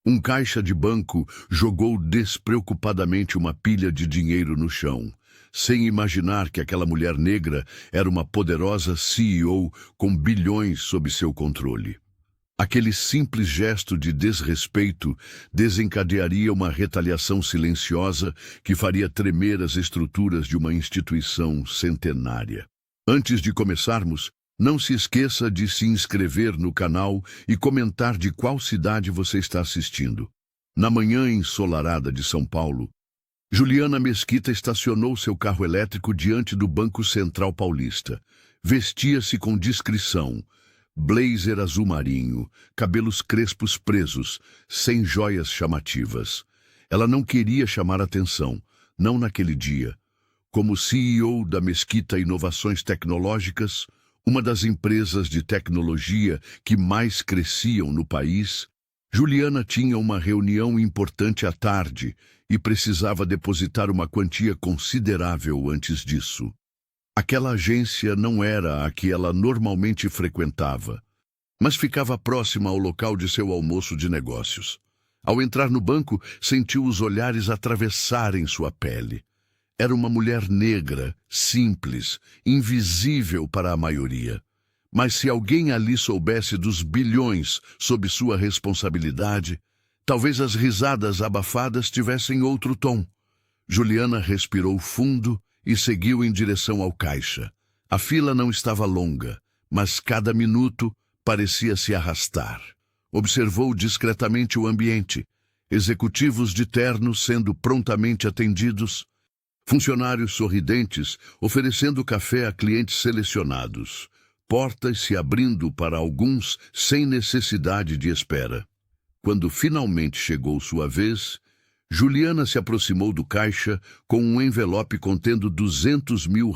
Um caixa de banco jogou despreocupadamente uma pilha de dinheiro no chão, sem imaginar que aquela mulher negra era uma poderosa CEO com bilhões sob seu controle. Aquele simples gesto de desrespeito desencadearia uma retaliação silenciosa que faria tremer as estruturas de uma instituição centenária. Antes de começarmos, não se esqueça de se inscrever no canal e comentar de qual cidade você está assistindo. Na manhã ensolarada de São Paulo, Juliana Mesquita estacionou seu carro elétrico diante do Banco Central Paulista. Vestia-se com discrição, blazer azul marinho, cabelos crespos presos, sem joias chamativas. Ela não queria chamar atenção, não naquele dia. Como CEO da Mesquita Inovações Tecnológicas, uma das empresas de tecnologia que mais cresciam no país, Juliana tinha uma reunião importante à tarde e precisava depositar uma quantia considerável antes disso. Aquela agência não era a que ela normalmente frequentava, mas ficava próxima ao local de seu almoço de negócios. Ao entrar no banco, sentiu os olhares atravessarem sua pele. Era uma mulher negra, simples, invisível para a maioria. Mas se alguém ali soubesse dos bilhões sob sua responsabilidade, talvez as risadas abafadas tivessem outro tom. Juliana respirou fundo e seguiu em direção ao caixa. A fila não estava longa, mas cada minuto parecia se arrastar. Observou discretamente o ambiente. Executivos de terno sendo prontamente atendidos, funcionários sorridentes oferecendo café a clientes selecionados, portas se abrindo para alguns sem necessidade de espera. Quando finalmente chegou sua vez, Juliana se aproximou do caixa com um envelope contendo R$200 mil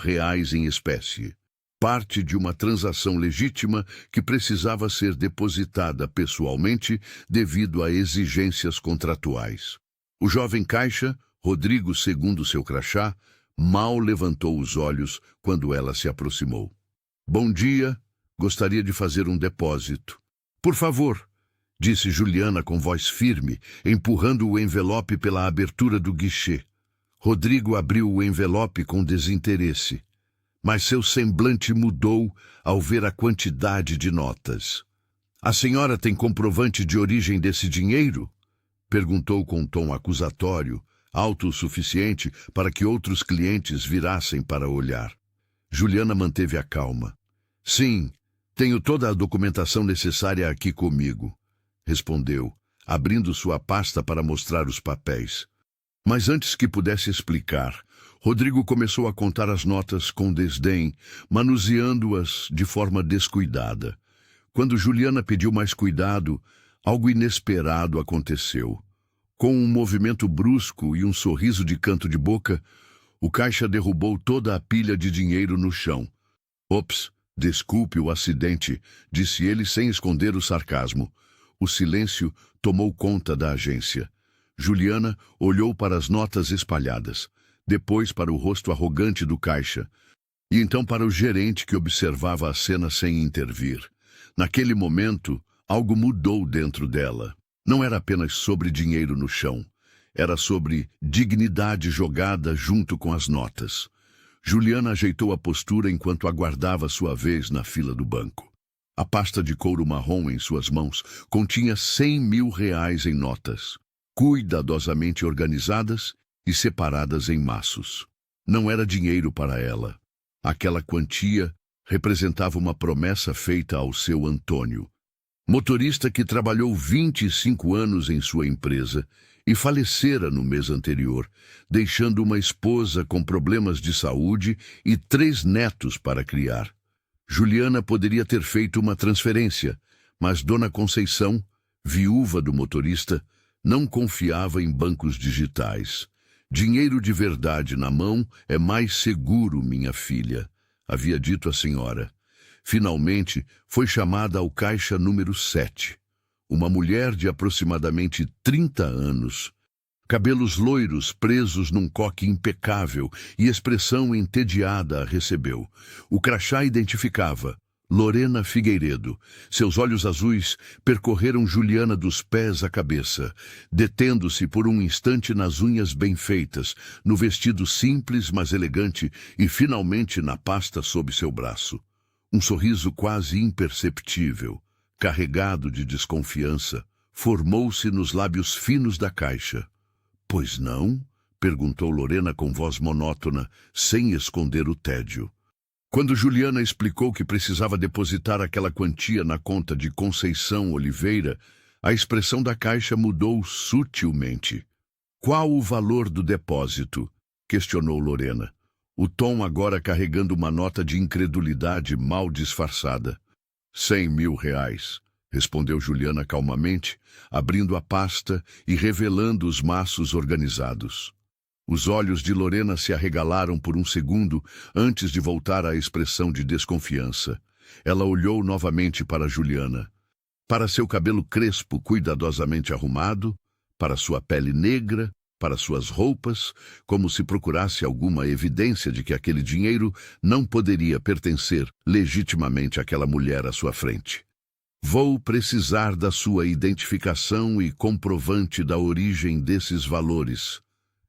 em espécie. Parte de uma transação legítima que precisava ser depositada pessoalmente devido a exigências contratuais. O jovem caixa, Rodrigo, segundo seu crachá, mal levantou os olhos quando ela se aproximou. Bom dia, gostaria de fazer um depósito. Por favor, disse Juliana com voz firme, empurrando o envelope pela abertura do guichê. Rodrigo abriu o envelope com desinteresse, mas seu semblante mudou ao ver a quantidade de notas. A senhora tem comprovante de origem desse dinheiro? Perguntou com um tom acusatório, alto o suficiente para que outros clientes virassem para olhar. Juliana manteve a calma. Sim, tenho toda a documentação necessária aqui comigo, respondeu, abrindo sua pasta para mostrar os papéis. Mas antes que pudesse explicar, Rodrigo começou a contar as notas com desdém, manuseando-as de forma descuidada. Quando Juliana pediu mais cuidado, algo inesperado aconteceu. Com um movimento brusco e um sorriso de canto de boca, o caixa derrubou toda a pilha de dinheiro no chão. Ops, desculpe o acidente, disse ele sem esconder o sarcasmo. O silêncio tomou conta da agência. Juliana olhou para as notas espalhadas, depois para o rosto arrogante do caixa, e então para o gerente que observava a cena sem intervir. Naquele momento, algo mudou dentro dela. Não era apenas sobre dinheiro no chão. Era sobre dignidade jogada junto com as notas. Juliana ajeitou a postura enquanto aguardava sua vez na fila do banco. A pasta de couro marrom em suas mãos continha R$100 mil em notas, cuidadosamente organizadas e separadas em maços. Não era dinheiro para ela. Aquela quantia representava uma promessa feita ao seu Antônio, motorista que trabalhou 25 anos em sua empresa e falecera no mês anterior, deixando uma esposa com problemas de saúde e 3 netos para criar. Juliana poderia ter feito uma transferência, mas Dona Conceição, viúva do motorista, não confiava em bancos digitais. Dinheiro de verdade na mão é mais seguro, minha filha, havia dito a senhora. Finalmente, foi chamada ao caixa número 7. Uma mulher de aproximadamente 30 anos, cabelos loiros presos num coque impecável e expressão entediada a recebeu. O crachá identificava Lorena Figueiredo. Seus olhos azuis percorreram Juliana dos pés à cabeça, detendo-se por um instante nas unhas bem feitas, no vestido simples mas elegante e finalmente na pasta sob seu braço. Um sorriso quase imperceptível, carregado de desconfiança, formou-se nos lábios finos da caixa. "Pois não?" perguntou Lorena com voz monótona, sem esconder o tédio. Quando Juliana explicou que precisava depositar aquela quantia na conta de Conceição Oliveira, a expressão da caixa mudou sutilmente. "Qual o valor do depósito?" questionou Lorena, o tom agora carregando uma nota de incredulidade mal disfarçada. R$ 100.000, respondeu Juliana calmamente, abrindo a pasta e revelando os maços organizados. Os olhos de Lorena se arregalaram por um segundo antes de voltar à expressão de desconfiança. Ela olhou novamente para Juliana. Para seu cabelo crespo cuidadosamente arrumado, para sua pele negra, para suas roupas, como se procurasse alguma evidência de que aquele dinheiro não poderia pertencer legitimamente àquela mulher à sua frente. "Vou precisar da sua identificação e comprovante da origem desses valores",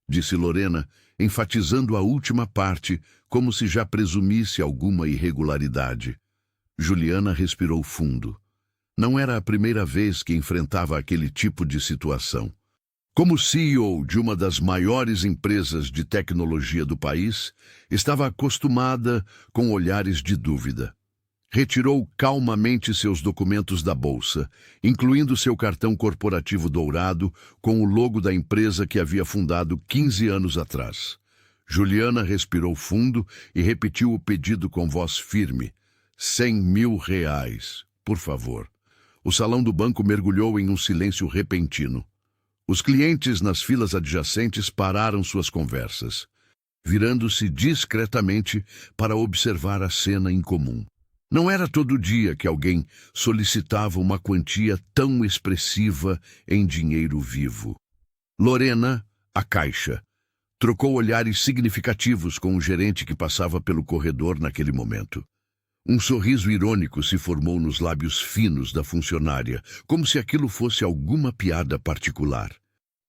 disse Lorena, enfatizando a última parte, como se já presumisse alguma irregularidade. Juliana respirou fundo. Não era a primeira vez que enfrentava aquele tipo de situação. Como CEO de uma das maiores empresas de tecnologia do país, estava acostumada com olhares de dúvida. Retirou calmamente seus documentos da bolsa, incluindo seu cartão corporativo dourado com o logo da empresa que havia fundado 15 anos atrás. Juliana respirou fundo e repetiu o pedido com voz firme. R$ 100.000, por favor. O salão do banco mergulhou em um silêncio repentino. Os clientes nas filas adjacentes pararam suas conversas, virando-se discretamente para observar a cena incomum. Não era todo dia que alguém solicitava uma quantia tão expressiva em dinheiro vivo. Lorena, a caixa, trocou olhares significativos com o gerente que passava pelo corredor naquele momento. Um sorriso irônico se formou nos lábios finos da funcionária, como se aquilo fosse alguma piada particular.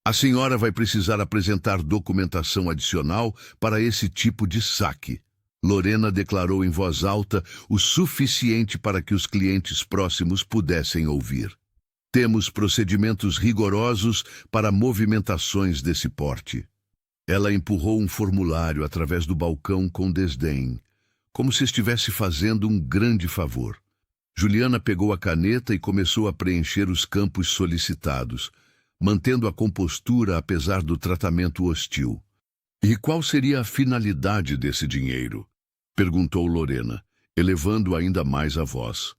"A senhora vai precisar apresentar documentação adicional para esse tipo de saque", Lorena declarou em voz alta o suficiente para que os clientes próximos pudessem ouvir. "Temos procedimentos rigorosos para movimentações desse porte." Ela empurrou um formulário através do balcão com desdém, como se estivesse fazendo um grande favor. Juliana pegou a caneta e começou a preencher os campos solicitados, mantendo a compostura apesar do tratamento hostil. "E qual seria a finalidade desse dinheiro?" perguntou Lorena, elevando ainda mais a voz.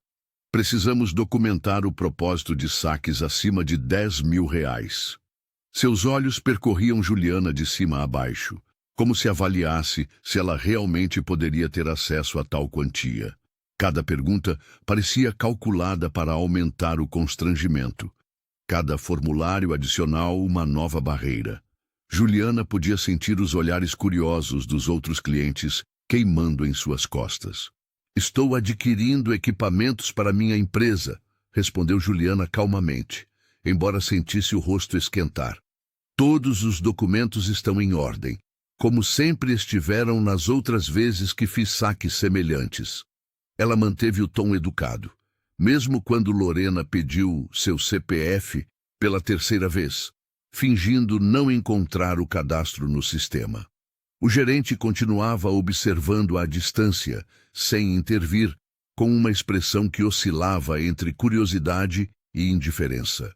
"Precisamos documentar o propósito de saques acima de R$ 10.000. Seus olhos percorriam Juliana de cima a baixo, como se avaliasse se ela realmente poderia ter acesso a tal quantia. Cada pergunta parecia calculada para aumentar o constrangimento. Cada formulário adicional uma nova barreira. Juliana podia sentir os olhares curiosos dos outros clientes queimando em suas costas. "Estou adquirindo equipamentos para minha empresa", respondeu Juliana calmamente, embora sentisse o rosto esquentar. "Todos os documentos estão em ordem, como sempre estiveram nas outras vezes que fiz saques semelhantes." Ela manteve o tom educado, mesmo quando Lorena pediu seu CPF pela terceira vez, fingindo não encontrar o cadastro no sistema. O gerente continuava observando à distância, sem intervir, com uma expressão que oscilava entre curiosidade e indiferença.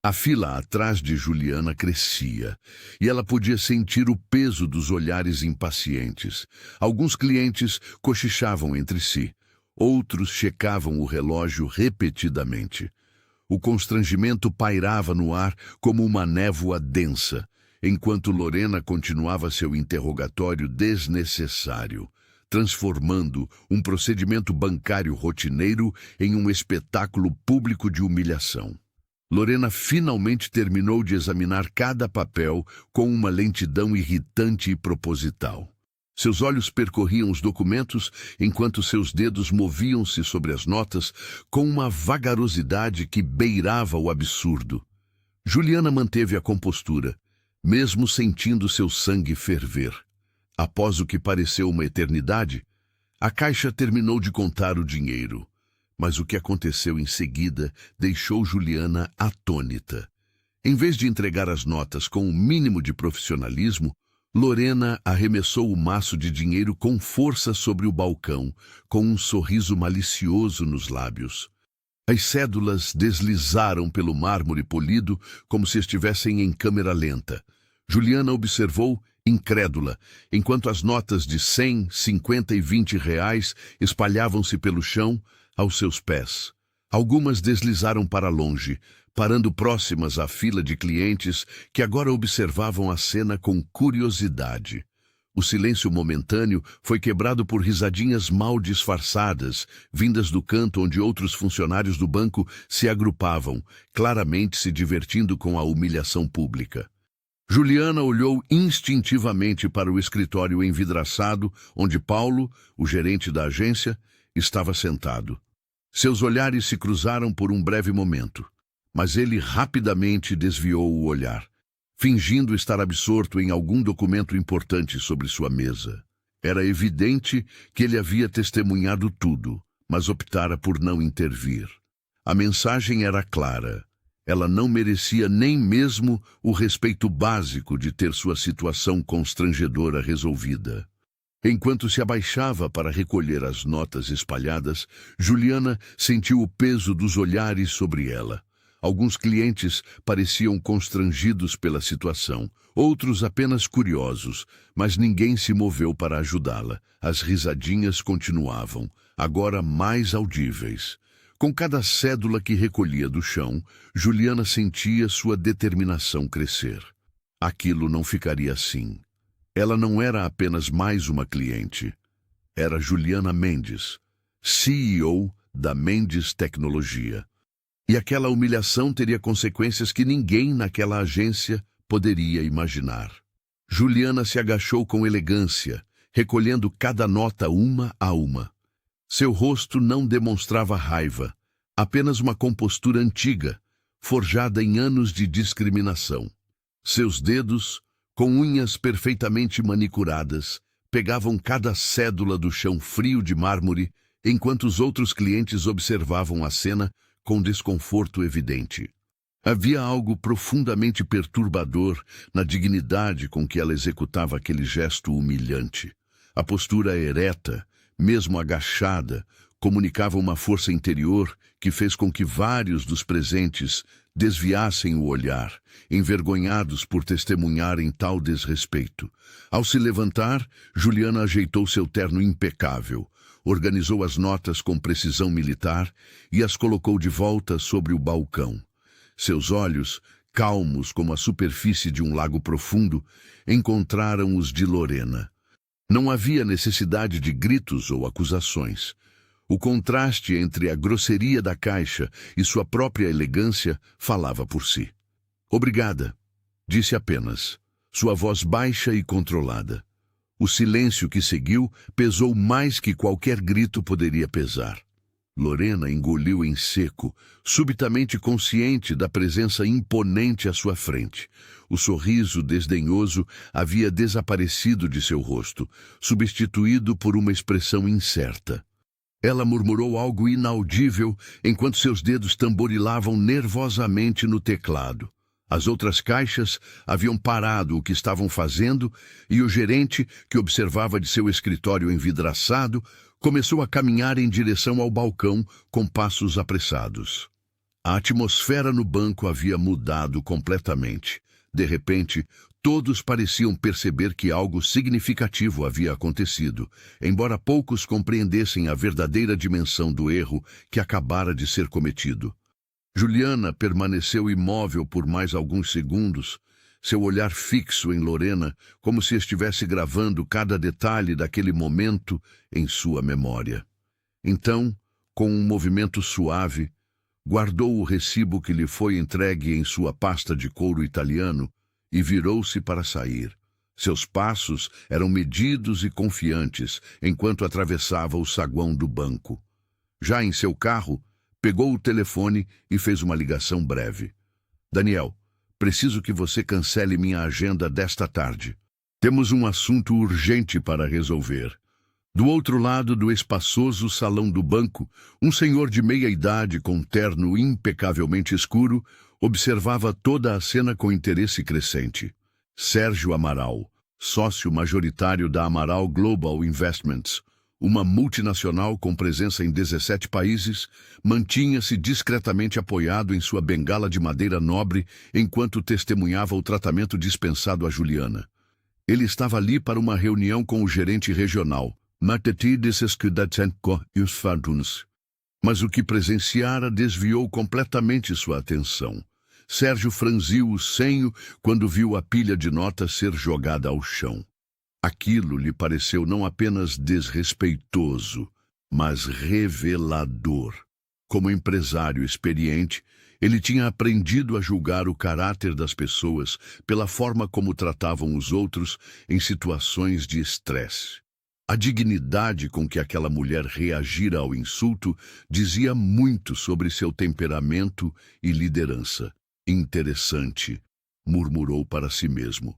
A fila atrás de Juliana crescia, e ela podia sentir o peso dos olhares impacientes. Alguns clientes cochichavam entre si, outros checavam o relógio repetidamente. O constrangimento pairava no ar como uma névoa densa, enquanto Lorena continuava seu interrogatório desnecessário, transformando um procedimento bancário rotineiro em um espetáculo público de humilhação. Lorena finalmente terminou de examinar cada papel com uma lentidão irritante e proposital. Seus olhos percorriam os documentos enquanto seus dedos moviam-se sobre as notas com uma vagarosidade que beirava o absurdo. Juliana manteve a compostura, mesmo sentindo seu sangue ferver. Após o que pareceu uma eternidade, a caixa terminou de contar o dinheiro. Mas o que aconteceu em seguida deixou Juliana atônita. Em vez de entregar as notas com o mínimo de profissionalismo, Lorena arremessou o maço de dinheiro com força sobre o balcão, com um sorriso malicioso nos lábios. As cédulas deslizaram pelo mármore polido como se estivessem em câmera lenta. Juliana observou, incrédula, enquanto as notas de 100, 50 e 20 reais espalhavam-se pelo chão aos seus pés. Algumas deslizaram para longe, parando próximas à fila de clientes que agora observavam a cena com curiosidade. O silêncio momentâneo foi quebrado por risadinhas mal disfarçadas, vindas do canto onde outros funcionários do banco se agrupavam, claramente se divertindo com a humilhação pública. Juliana olhou instintivamente para o escritório envidraçado, onde Paulo, o gerente da agência, estava sentado. Seus olhares se cruzaram por um breve momento, mas ele rapidamente desviou o olhar, fingindo estar absorto em algum documento importante sobre sua mesa. Era evidente que ele havia testemunhado tudo, mas optara por não intervir. A mensagem era clara. Ela não merecia nem mesmo o respeito básico de ter sua situação constrangedora resolvida. Enquanto se abaixava para recolher as notas espalhadas, Juliana sentiu o peso dos olhares sobre ela. Alguns clientes pareciam constrangidos pela situação, outros apenas curiosos, mas ninguém se moveu para ajudá-la. As risadinhas continuavam, agora mais audíveis. Com cada cédula que recolhia do chão, Juliana sentia sua determinação crescer. Aquilo não ficaria assim. Ela não era apenas mais uma cliente. Era Juliana Mendes, CEO da Mendes Tecnologia. E aquela humilhação teria consequências que ninguém naquela agência poderia imaginar. Juliana se agachou com elegância, recolhendo cada nota uma a uma. Seu rosto não demonstrava raiva, apenas uma compostura antiga, forjada em anos de discriminação. Seus dedos, com unhas perfeitamente manicuradas, pegavam cada cédula do chão frio de mármore, enquanto os outros clientes observavam a cena com desconforto evidente. Havia algo profundamente perturbador na dignidade com que ela executava aquele gesto humilhante. A postura ereta, mesmo agachada, comunicava uma força interior que fez com que vários dos presentes desviassem o olhar, envergonhados por testemunharem tal desrespeito. Ao se levantar, Juliana ajeitou seu terno impecável, organizou as notas com precisão militar e as colocou de volta sobre o balcão. Seus olhos, calmos como a superfície de um lago profundo, encontraram os de Lorena. Não havia necessidade de gritos ou acusações. O contraste entre a grosseria da caixa e sua própria elegância falava por si. "Obrigada", disse apenas, sua voz baixa e controlada. O silêncio que seguiu pesou mais que qualquer grito poderia pesar. Lorena engoliu em seco, subitamente consciente da presença imponente à sua frente. O sorriso desdenhoso havia desaparecido de seu rosto, substituído por uma expressão incerta. Ela murmurou algo inaudível enquanto seus dedos tamborilavam nervosamente no teclado. As outras caixas haviam parado o que estavam fazendo e o gerente, que observava de seu escritório envidraçado, começou a caminhar em direção ao balcão com passos apressados. A atmosfera no banco havia mudado completamente. De repente, todos pareciam perceber que algo significativo havia acontecido, embora poucos compreendessem a verdadeira dimensão do erro que acabara de ser cometido. Juliana permaneceu imóvel por mais alguns segundos, seu olhar fixo em Lorena, como se estivesse gravando cada detalhe daquele momento em sua memória. Então, com um movimento suave, guardou o recibo que lhe foi entregue em sua pasta de couro italiano e virou-se para sair. Seus passos eram medidos e confiantes enquanto atravessava o saguão do banco. Já em seu carro, pegou o telefone e fez uma ligação breve. Daniel, preciso que você cancele minha agenda desta tarde. Temos um assunto urgente para resolver. Do outro lado do espaçoso salão do banco, um senhor de meia idade com um terno impecavelmente escuro observava toda a cena com interesse crescente. Sérgio Amaral, sócio majoritário da Amaral Global Investments, uma multinacional com presença em 17 países, mantinha-se discretamente apoiado em sua bengala de madeira nobre enquanto testemunhava o tratamento dispensado a Juliana. Ele estava ali para uma reunião com o gerente regional, mas o que presenciara desviou completamente sua atenção. Sérgio franziu o senho quando viu a pilha de notas ser jogada ao chão. Aquilo lhe pareceu não apenas desrespeitoso, mas revelador. Como empresário experiente, ele tinha aprendido a julgar o caráter das pessoas pela forma como tratavam os outros em situações de estresse. A dignidade com que aquela mulher reagira ao insulto dizia muito sobre seu temperamento e liderança. Interessante, murmurou para si mesmo,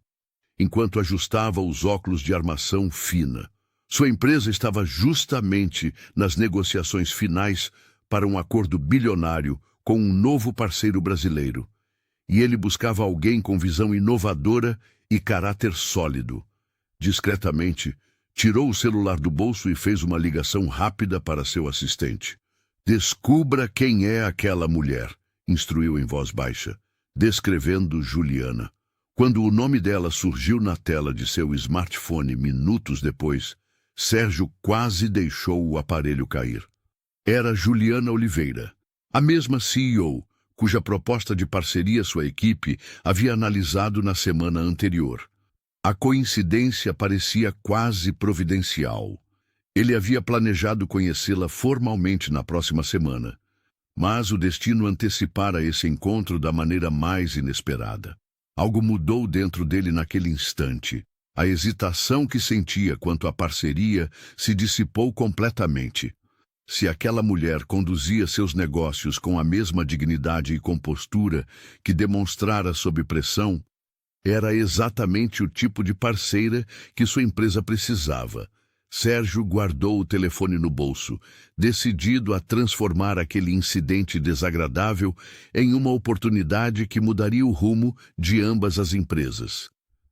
enquanto ajustava os óculos de armação fina. Sua empresa estava justamente nas negociações finais para um acordo bilionário com um novo parceiro brasileiro, e ele buscava alguém com visão inovadora e caráter sólido. Discretamente, tirou o celular do bolso e fez uma ligação rápida para seu assistente. Descubra quem é aquela mulher, instruiu em voz baixa, descrevendo Juliana. Quando o nome dela surgiu na tela de seu smartphone minutos depois, Sérgio quase deixou o aparelho cair. Era Juliana Oliveira, a mesma CEO, cuja proposta de parceria sua equipe havia analisado na semana anterior. A coincidência parecia quase providencial. Ele havia planejado conhecê-la formalmente na próxima semana, mas o destino antecipara esse encontro da maneira mais inesperada. Algo mudou dentro dele naquele instante. A hesitação que sentia quanto à parceria se dissipou completamente. Se aquela mulher conduzia seus negócios com a mesma dignidade e compostura que demonstrara sob pressão, era exatamente o tipo de parceira que sua empresa precisava. Sérgio guardou o telefone no bolso, decidido a transformar aquele incidente desagradável em uma oportunidade que mudaria o rumo de ambas as empresas.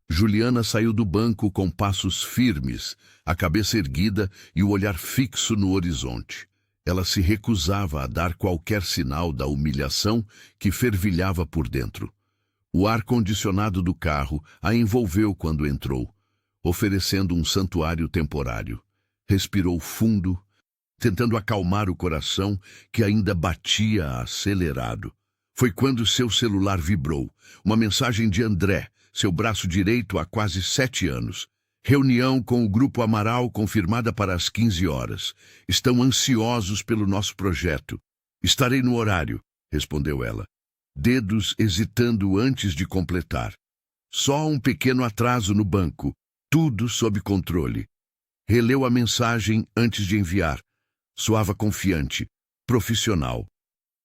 Juliana saiu do banco com passos firmes, a cabeça erguida e o olhar fixo no horizonte. Ela se recusava a dar qualquer sinal da humilhação que fervilhava por dentro. O ar-condicionado do carro a envolveu quando entrou, oferecendo um santuário temporário. Respirou fundo, tentando acalmar o coração que ainda batia acelerado. Foi quando seu celular vibrou. Uma mensagem de André, seu braço direito há quase 7 anos. Reunião com o Grupo Amaral confirmada para as 15 horas. Estão ansiosos pelo nosso projeto. Estarei no horário, respondeu ela, dedos hesitando antes de completar. Só um pequeno atraso no banco. Tudo sob controle. Releu a mensagem antes de enviar. Soava confiante, profissional.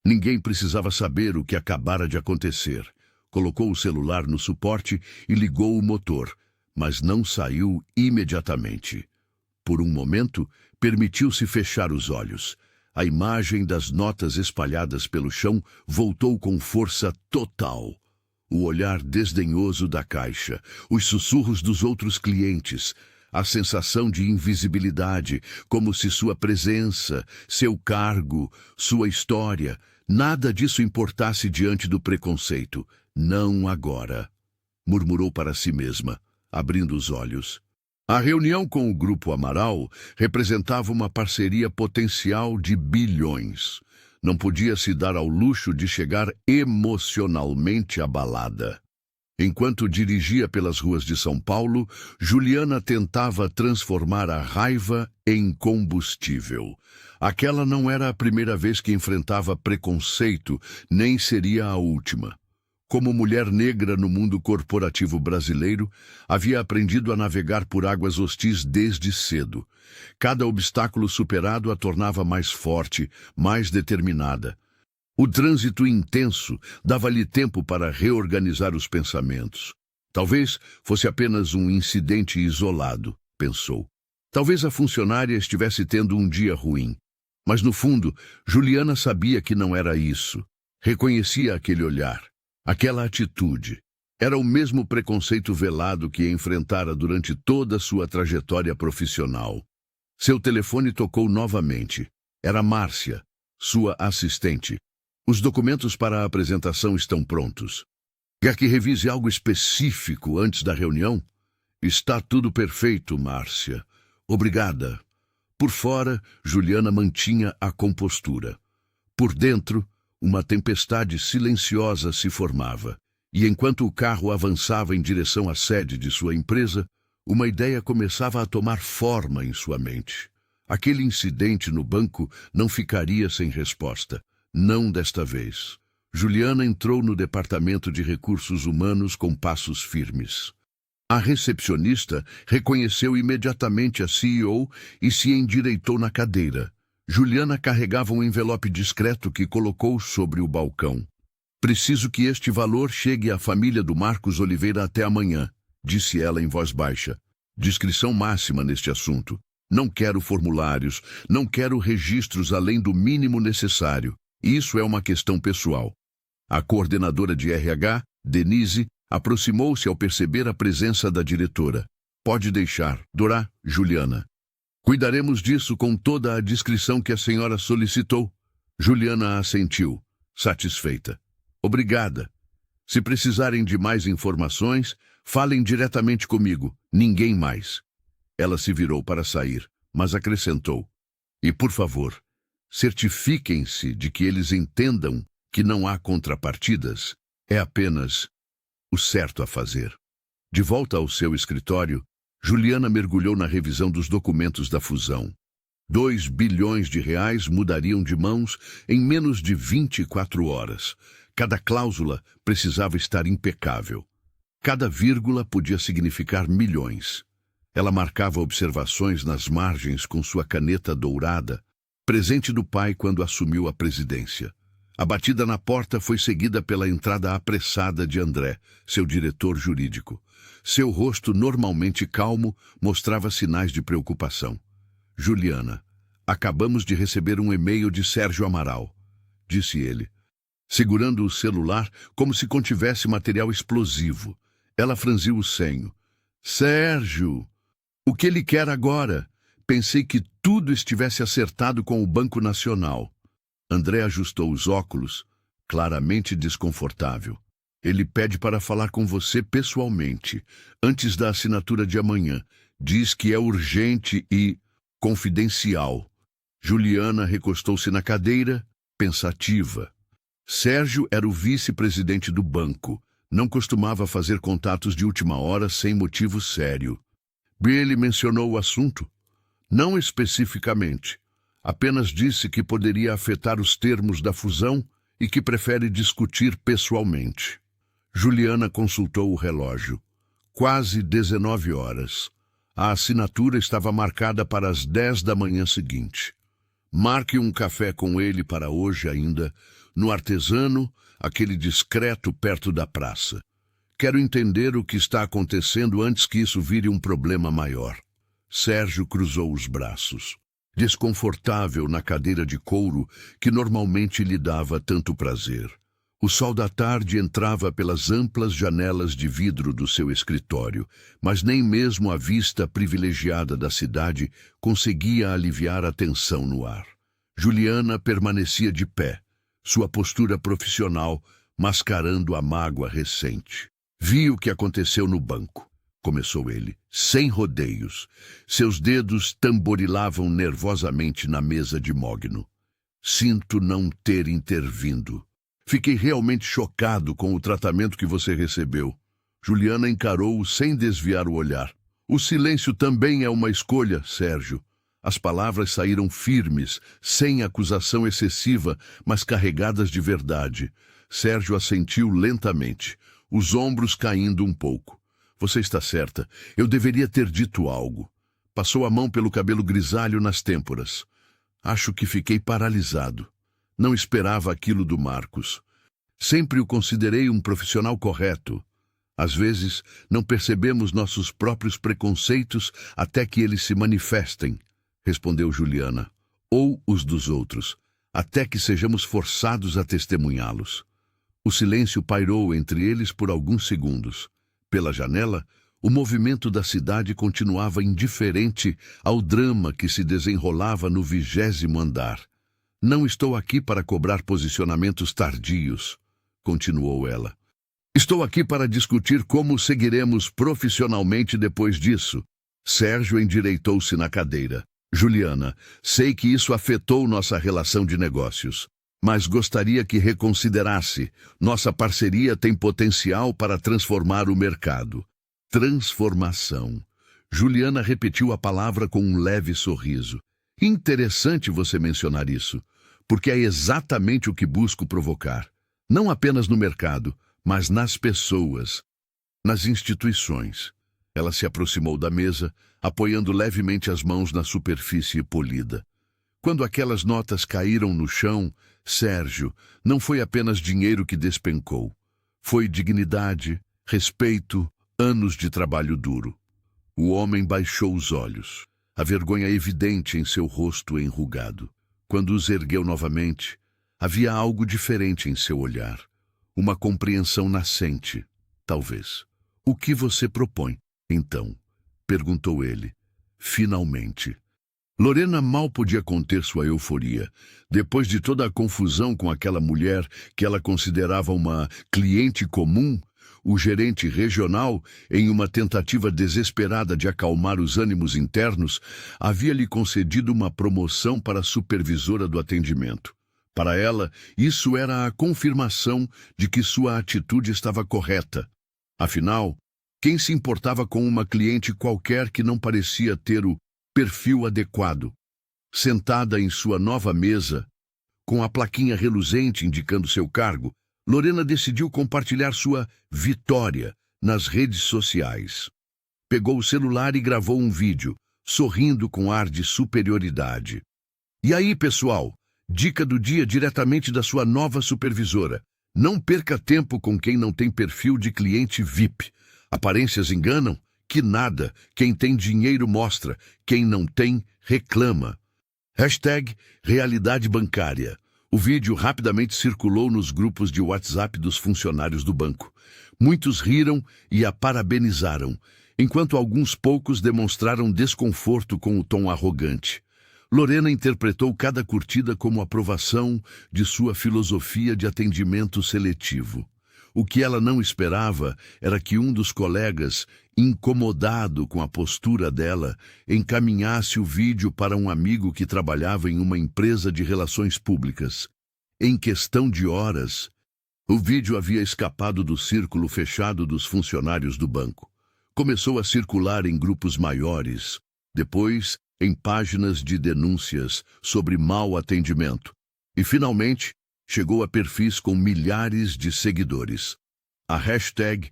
Ninguém precisava saber o que acabara de acontecer. Colocou o celular no suporte e ligou o motor, mas não saiu imediatamente. Por um momento, permitiu-se fechar os olhos. A imagem das notas espalhadas pelo chão voltou com força total. O olhar desdenhoso da caixa, os sussurros dos outros clientes, a sensação de invisibilidade, como se sua presença, seu cargo, sua história, nada disso importasse diante do preconceito. Não agora, murmurou para si mesma, abrindo os olhos. A reunião com o Grupo Amaral representava uma parceria potencial de bilhões. Não podia se dar ao luxo de chegar emocionalmente abalada. Enquanto dirigia pelas ruas de São Paulo, Juliana tentava transformar a raiva em combustível. Aquela não era a primeira vez que enfrentava preconceito, nem seria a última. Como mulher negra no mundo corporativo brasileiro, havia aprendido a navegar por águas hostis desde cedo. Cada obstáculo superado a tornava mais forte, mais determinada. O trânsito intenso dava-lhe tempo para reorganizar os pensamentos. Talvez fosse apenas um incidente isolado, pensou. Talvez a funcionária estivesse tendo um dia ruim. Mas, no fundo, Juliana sabia que não era isso. Reconhecia aquele olhar, aquela atitude. Era o mesmo preconceito velado que enfrentara durante toda a sua trajetória profissional. Seu telefone tocou novamente. Era Márcia, sua assistente. Os documentos para a apresentação estão prontos. Quer que revise algo específico antes da reunião? Está tudo perfeito, Márcia. Obrigada. Por fora, Juliana mantinha a compostura. Por dentro, uma tempestade silenciosa se formava. E enquanto o carro avançava em direção à sede de sua empresa, uma ideia começava a tomar forma em sua mente. Aquele incidente no banco não ficaria sem resposta. Não desta vez. Juliana entrou no departamento de recursos humanos com passos firmes. A recepcionista reconheceu imediatamente a CEO e se endireitou na cadeira. Juliana carregava um envelope discreto que colocou sobre o balcão. Preciso que este valor chegue à família do Marcos Oliveira até amanhã, disse ela em voz baixa. Discrição máxima neste assunto. Não quero formulários, não quero registros além do mínimo necessário. Isso é uma questão pessoal. A coordenadora de RH, Denise, aproximou-se ao perceber a presença da diretora. Pode deixar, Dora, Juliana. Cuidaremos disso com toda a discrição que a senhora solicitou. Juliana assentiu, satisfeita. Obrigada. Se precisarem de mais informações, falem diretamente comigo, ninguém mais. Ela se virou para sair, mas acrescentou. E, por favor, certifiquem-se de que eles entendam que não há contrapartidas. É apenas o certo a fazer. De volta ao seu escritório, Juliana mergulhou na revisão dos documentos da fusão. 2 bilhões de reais mudariam de mãos em menos de 24 horas. Cada cláusula precisava estar impecável. Cada vírgula podia significar milhões. Ela marcava observações nas margens com sua caneta dourada, presente do pai quando assumiu a presidência. A batida na porta foi seguida pela entrada apressada de André, seu diretor jurídico. Seu rosto, normalmente calmo, mostrava sinais de preocupação. Juliana, acabamos de receber um e-mail de Sérgio Amaral, disse ele, segurando o celular como se contivesse material explosivo. Ela franziu o senho. Sérgio, o que ele quer agora? Pensei que tudo estivesse acertado com o Banco Nacional. André ajustou os óculos, claramente desconfortável. Ele pede para falar com você pessoalmente, antes da assinatura de amanhã. Diz que é urgente e confidencial. Juliana recostou-se na cadeira, pensativa. Sérgio era o vice-presidente do banco. Não costumava fazer contatos de última hora sem motivo sério. Ele mencionou o assunto? Não especificamente. Apenas disse que poderia afetar os termos da fusão e que prefere discutir pessoalmente. Juliana consultou o relógio. Quase 19 horas. A assinatura estava marcada para as 10 da manhã seguinte. Marque um café com ele para hoje ainda, no Artesano, aquele discreto perto da praça. Quero entender o que está acontecendo antes que isso vire um problema maior. Sérgio cruzou os braços, desconfortável na cadeira de couro que normalmente lhe dava tanto prazer. O sol da tarde entrava pelas amplas janelas de vidro do seu escritório, mas nem mesmo a vista privilegiada da cidade conseguia aliviar a tensão no ar. Juliana permanecia de pé, sua postura profissional mascarando a mágoa recente. Vi o que aconteceu no banco, começou ele, sem rodeios. Seus dedos tamborilavam nervosamente na mesa de mogno. Sinto não ter intervindo. Fiquei realmente chocado com o tratamento que você recebeu. Juliana encarou-o sem desviar o olhar. O silêncio também é uma escolha, Sérgio. As palavras saíram firmes, sem acusação excessiva, mas carregadas de verdade. Sérgio assentiu lentamente, os ombros caindo um pouco. Você está certa. Eu deveria ter dito algo. Passou a mão pelo cabelo grisalho nas têmporas. Acho que fiquei paralisado. Não esperava aquilo do Marcos. Sempre o considerei um profissional correto. Às vezes, não percebemos nossos próprios preconceitos até que eles se manifestem, respondeu Juliana. Ou os dos outros, até que sejamos forçados a testemunhá-los. O silêncio pairou entre eles por alguns segundos. Pela janela, o movimento da cidade continuava indiferente ao drama que se desenrolava no 20º andar. Não estou aqui para cobrar posicionamentos tardios, continuou ela. Estou aqui para discutir como seguiremos profissionalmente depois disso. Sérgio endireitou-se na cadeira. Juliana, sei que isso afetou nossa relação de negócios, mas gostaria que reconsiderasse. Nossa parceria tem potencial para transformar o mercado. Transformação. Juliana repetiu a palavra com um leve sorriso. Interessante você mencionar isso, porque é exatamente o que busco provocar. Não apenas no mercado, mas nas pessoas, nas instituições. Ela se aproximou da mesa, apoiando levemente as mãos na superfície polida. Quando aquelas notas caíram no chão, Sérgio, não foi apenas dinheiro que despencou. Foi dignidade, respeito, anos de trabalho duro. O homem baixou os olhos, a vergonha evidente em seu rosto enrugado. Quando os ergueu novamente, havia algo diferente em seu olhar. Uma compreensão nascente, talvez. O que você propõe, então? Perguntou ele. Finalmente. Lorena mal podia conter sua euforia. Depois de toda a confusão com aquela mulher que ela considerava uma cliente comum, o gerente regional, em uma tentativa desesperada de acalmar os ânimos internos, havia lhe concedido uma promoção para supervisora do atendimento. Para ela, isso era a confirmação de que sua atitude estava correta. Afinal, quem se importava com uma cliente qualquer que não parecia ter o perfil adequado? Sentada em sua nova mesa, com a plaquinha reluzente indicando seu cargo, Lorena decidiu compartilhar sua vitória nas redes sociais. Pegou o celular e gravou um vídeo, sorrindo com ar de superioridade. E aí, pessoal? Dica do dia diretamente da sua nova supervisora. Não perca tempo com quem não tem perfil de cliente VIP. Aparências enganam? Que nada. Quem tem dinheiro mostra. Quem não tem, reclama. #realidade bancária. O vídeo rapidamente circulou nos grupos de WhatsApp dos funcionários do banco. Muitos riram e a parabenizaram, enquanto alguns poucos demonstraram desconforto com o tom arrogante. Lorena interpretou cada curtida como aprovação de sua filosofia de atendimento seletivo. O que ela não esperava era que um dos colegas, incomodado com a postura dela, encaminhasse o vídeo para um amigo que trabalhava em uma empresa de relações públicas. Em questão de horas, o vídeo havia escapado do círculo fechado dos funcionários do banco. Começou a circular em grupos maiores, depois em páginas de denúncias sobre mau atendimento, e finalmente chegou a perfis com milhares de seguidores. A hashtag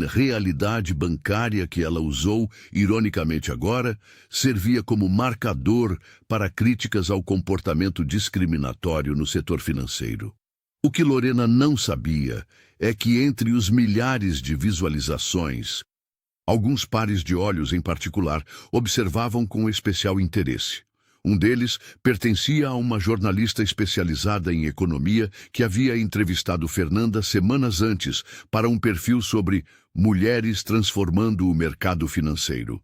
#realidade bancária que ela usou, ironicamente agora, servia como marcador para críticas ao comportamento discriminatório no setor financeiro. O que Lorena não sabia é que entre os milhares de visualizações, alguns pares de olhos, em particular, observavam com especial interesse. Um deles pertencia a uma jornalista especializada em economia que havia entrevistado Fernanda semanas antes para um perfil sobre mulheres transformando o mercado financeiro.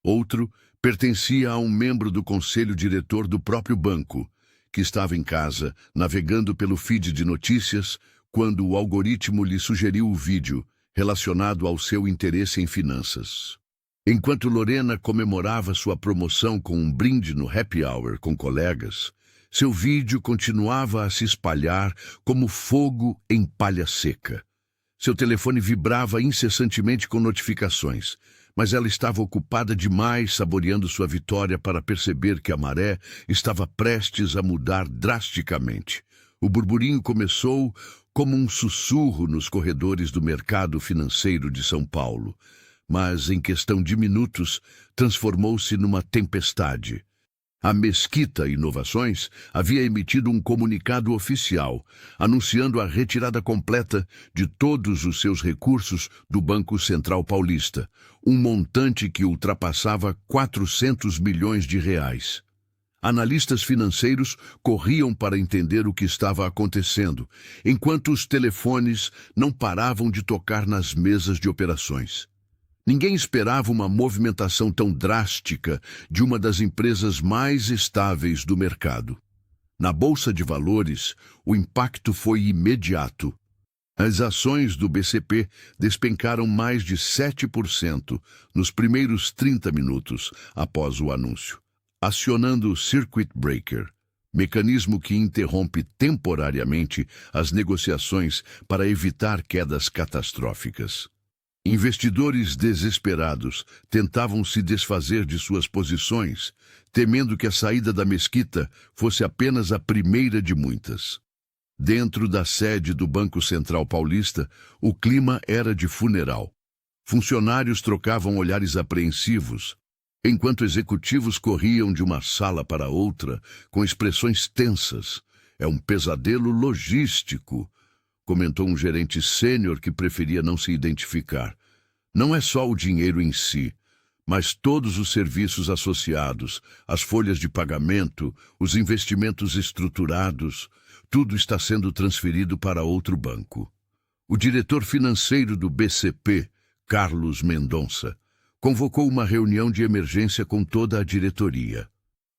Outro pertencia a um membro do conselho diretor do próprio banco, que estava em casa, navegando pelo feed de notícias, quando o algoritmo lhe sugeriu o vídeo relacionado ao seu interesse em finanças. Enquanto Lorena comemorava sua promoção com um brinde no happy hour com colegas, seu vídeo continuava a se espalhar como fogo em palha seca. Seu telefone vibrava incessantemente com notificações, mas ela estava ocupada demais saboreando sua vitória para perceber que a maré estava prestes a mudar drasticamente. O burburinho começou como um sussurro nos corredores do mercado financeiro de São Paulo, mas em questão de minutos transformou-se numa tempestade. A Mesquita Inovações havia emitido um comunicado oficial anunciando a retirada completa de todos os seus recursos do Banco Central Paulista, um montante que ultrapassava 400 milhões de reais. Analistas financeiros corriam para entender o que estava acontecendo, enquanto os telefones não paravam de tocar nas mesas de operações. Ninguém esperava uma movimentação tão drástica de uma das empresas mais estáveis do mercado. Na Bolsa de Valores, o impacto foi imediato. As ações do BCP despencaram mais de 7% nos primeiros 30 minutos após o anúncio, acionando o Circuit Breaker, mecanismo que interrompe temporariamente as negociações para evitar quedas catastróficas. Investidores desesperados tentavam se desfazer de suas posições, temendo que a saída da Mesquita fosse apenas a primeira de muitas. Dentro da sede do Banco Central Paulista, o clima era de funeral. Funcionários trocavam olhares apreensivos, enquanto executivos corriam de uma sala para outra com expressões tensas. É um pesadelo logístico, comentou um gerente sênior que preferia não se identificar. Não é só o dinheiro em si, mas todos os serviços associados, as folhas de pagamento, os investimentos estruturados, tudo está sendo transferido para outro banco. O diretor financeiro do BCP, Carlos Mendonça, convocou uma reunião de emergência com toda a diretoria.